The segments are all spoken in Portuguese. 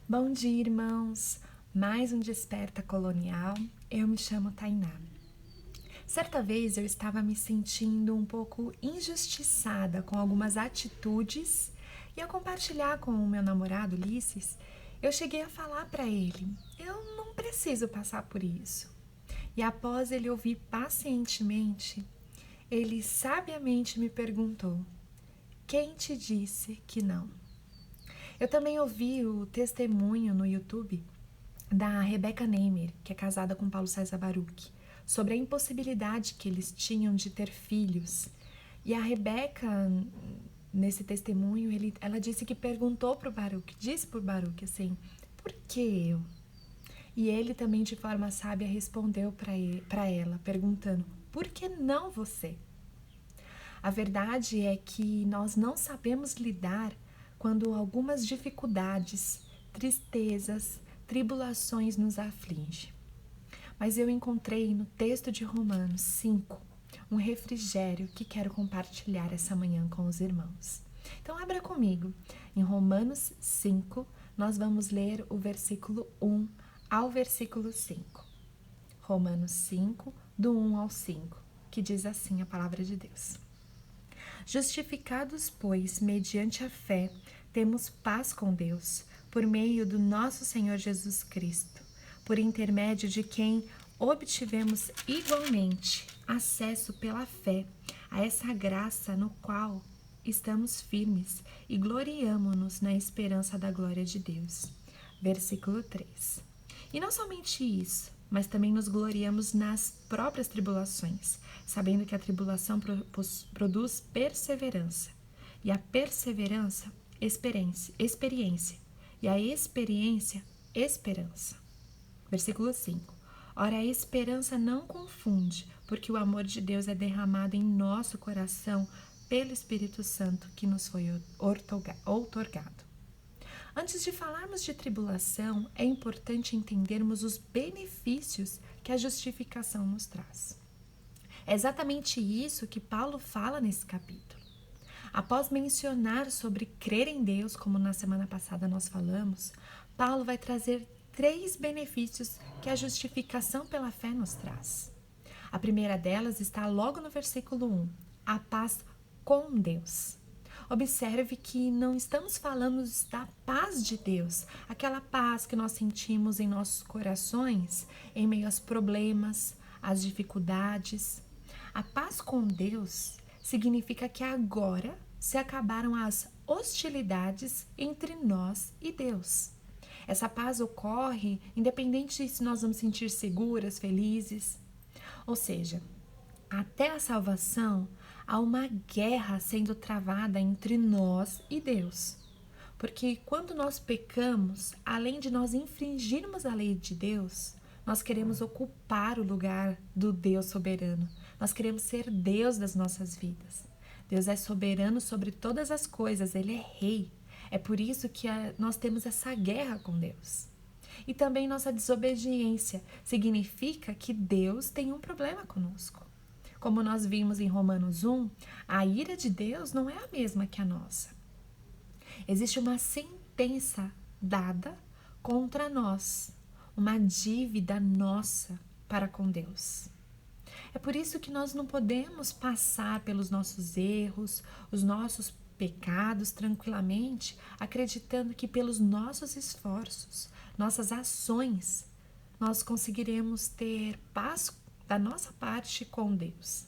Bom dia, irmãos! Mais um Desperta Colonial. Eu me chamo Tainá. Certa vez eu estava me sentindo um pouco injustiçada com algumas atitudes e ao compartilhar com o meu namorado Ulisses, eu cheguei a falar para ele: eu não preciso passar por isso. E após ele ouvir pacientemente, ele sabiamente me perguntou: quem te disse que não? Eu também ouvi o testemunho no YouTube da Rebecca Neymer, que é casada com Paulo César Baruch, sobre a impossibilidade que eles tinham de ter filhos. E a Rebecca, nesse testemunho, ela disse que perguntou para o Baruch, disse para o Baruch assim, por que eu? E ele também, de forma sábia, respondeu para ela, perguntando, por que não você? A verdade é que nós não sabemos lidar quando algumas dificuldades, tristezas, tribulações nos afligem. Mas eu encontrei no texto de Romanos 5 um refrigério que quero compartilhar essa manhã com os irmãos. Então abra comigo. Em Romanos 5, nós vamos ler o versículo 1 ao versículo 5. Romanos 5, do 1 ao 5, que diz assim a palavra de Deus. Justificados, pois, mediante a fé, temos paz com Deus, por meio do nosso Senhor Jesus Cristo, por intermédio de quem obtivemos igualmente acesso pela fé a essa graça no qual estamos firmes e gloriamo-nos na esperança da glória de Deus. Versículo 3. E não somente isso, mas também nos gloriamos nas próprias tribulações, sabendo que a tribulação produz perseverança, e a perseverança, experiência, e a experiência, esperança. Versículo 5. Ora, a esperança não confunde, porque o amor de Deus é derramado em nosso coração pelo Espírito Santo que nos foi outorgado. Antes de falarmos de tribulação, é importante entendermos os benefícios que a justificação nos traz. É exatamente isso que Paulo fala nesse capítulo. Após mencionar sobre crer em Deus, como na semana passada nós falamos, Paulo vai trazer 3 benefícios que a justificação pela fé nos traz. A primeira delas está logo no versículo 1, a paz com Deus. Observe que não estamos falando da paz de Deus, aquela paz que nós sentimos em nossos corações em meio aos problemas, às dificuldades. A paz com Deus significa que agora se acabaram as hostilidades entre nós e Deus. Essa paz ocorre independente de se nós vamos sentir seguras, felizes. Ou seja, até a salvação, há uma guerra sendo travada entre nós e Deus. Porque quando nós pecamos, além de nós infringirmos a lei de Deus, nós queremos ocupar o lugar do Deus soberano. Nós queremos ser Deus das nossas vidas. Deus é soberano sobre todas as coisas, Ele é rei. É por isso que nós temos essa guerra com Deus. E também nossa desobediência significa que Deus tem um problema conosco. Como nós vimos em Romanos 1, a ira de Deus não é a mesma que a nossa. Existe uma sentença dada contra nós, uma dívida nossa para com Deus. É por isso que nós não podemos passar pelos nossos erros, os nossos pecados tranquilamente, acreditando que pelos nossos esforços, nossas ações, nós conseguiremos ter paz da nossa parte com Deus.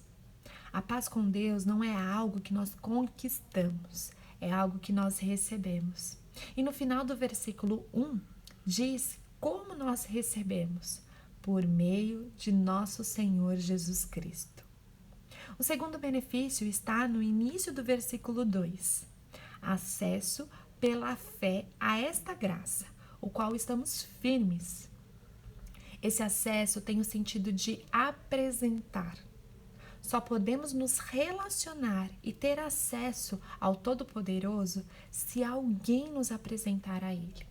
A paz com Deus não é algo que nós conquistamos, é algo que nós recebemos. E no final do versículo 1, diz como nós recebemos, por meio de nosso Senhor Jesus Cristo. O segundo benefício está no início do versículo 2, acesso pela fé a esta graça, o qual estamos firmes. Esse acesso tem o sentido de apresentar. Só podemos nos relacionar e ter acesso ao Todo-Poderoso se alguém nos apresentar a Ele.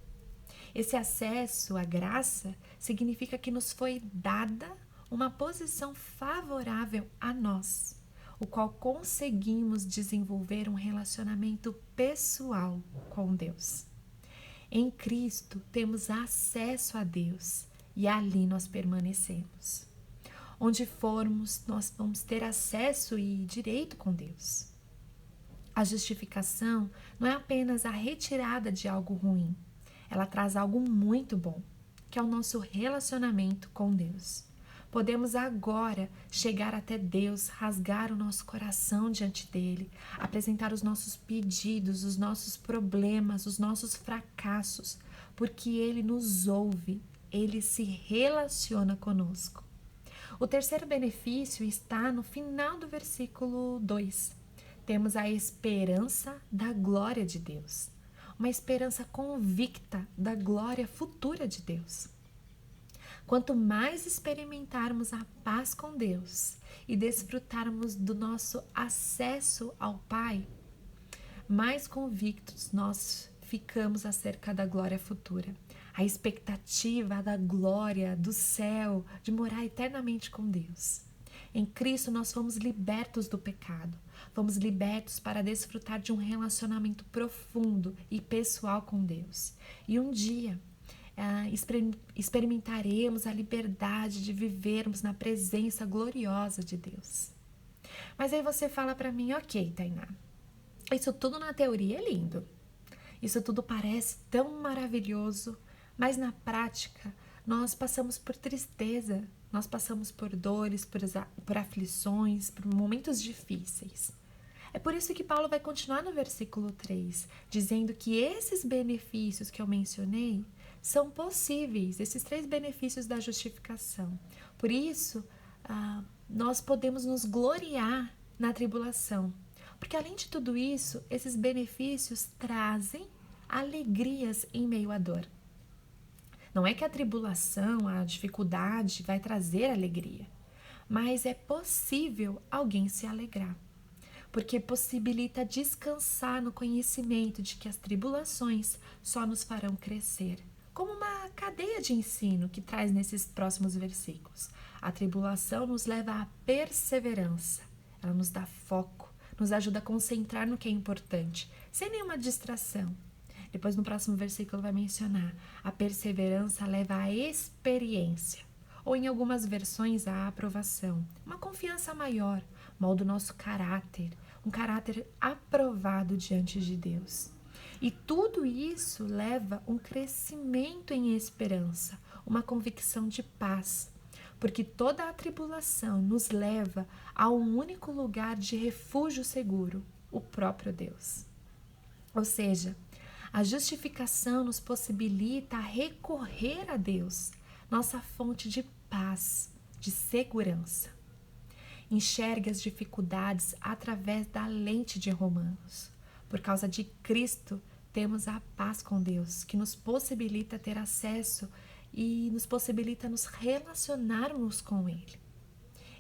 Esse acesso à graça significa que nos foi dada uma posição favorável a nós, o qual conseguimos desenvolver um relacionamento pessoal com Deus. Em Cristo temos acesso a Deus e ali nós permanecemos. Onde formos, nós vamos ter acesso e direito com Deus. A justificação não é apenas a retirada de algo ruim, ela traz algo muito bom, que é o nosso relacionamento com Deus. Podemos agora chegar até Deus, rasgar o nosso coração diante dele, apresentar os nossos pedidos, os nossos problemas, os nossos fracassos, porque ele nos ouve, ele se relaciona conosco. O terceiro benefício está no final do versículo 2. Temos a esperança da glória de Deus, uma esperança convicta da glória futura de Deus. Quanto mais experimentarmos a paz com Deus e desfrutarmos do nosso acesso ao Pai, mais convictos nós ficamos acerca da glória futura. A expectativa da glória, do céu, de morar eternamente com Deus. Em Cristo nós fomos libertos do pecado, fomos libertos para desfrutar de um relacionamento profundo e pessoal com Deus. E um dia experimentaremos a liberdade de vivermos na presença gloriosa de Deus. Mas aí você fala para mim, ok, Tainá, isso tudo na teoria é lindo, isso tudo parece tão maravilhoso, mas na prática nós passamos por tristeza, nós passamos por dores, por aflições, por momentos difíceis. É por isso que Paulo vai continuar no versículo 3, dizendo que esses benefícios que eu mencionei são possíveis, esses 3 benefícios da justificação. Por isso, nós podemos nos gloriar na tribulação. Porque além de tudo isso, esses benefícios trazem alegrias em meio à dor. Não é que a tribulação, a dificuldade vai trazer alegria, mas é possível alguém se alegrar, porque possibilita descansar no conhecimento de que as tribulações só nos farão crescer, como uma cadeia de ensino que traz nesses próximos versículos. A tribulação nos leva à perseverança, ela nos dá foco, nos ajuda a concentrar no que é importante, sem nenhuma distração. Depois no próximo versículo vai mencionar, a perseverança leva à experiência, ou em algumas versões à aprovação, uma confiança maior, molda o nosso caráter, um caráter aprovado diante de Deus. E tudo isso leva um crescimento em esperança, uma convicção de paz, porque toda a tribulação nos leva a um único lugar de refúgio seguro, o próprio Deus. Ou seja, a justificação nos possibilita recorrer a Deus, nossa fonte de paz, de segurança. Enxergue as dificuldades através da lente de Romanos. Por causa de Cristo, temos a paz com Deus, que nos possibilita ter acesso e nos possibilita nos relacionarmos com Ele.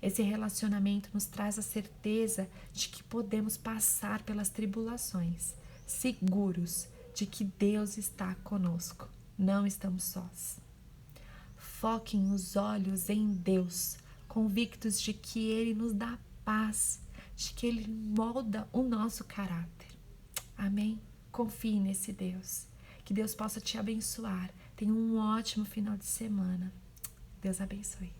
Esse relacionamento nos traz a certeza de que podemos passar pelas tribulações, seguros de que Deus está conosco, não estamos sós. Foquem os olhos em Deus, convictos de que Ele nos dá paz, de que Ele molda o nosso caráter. Amém? Confie nesse Deus. Que Deus possa te abençoar. Tenha um ótimo final de semana. Deus abençoe.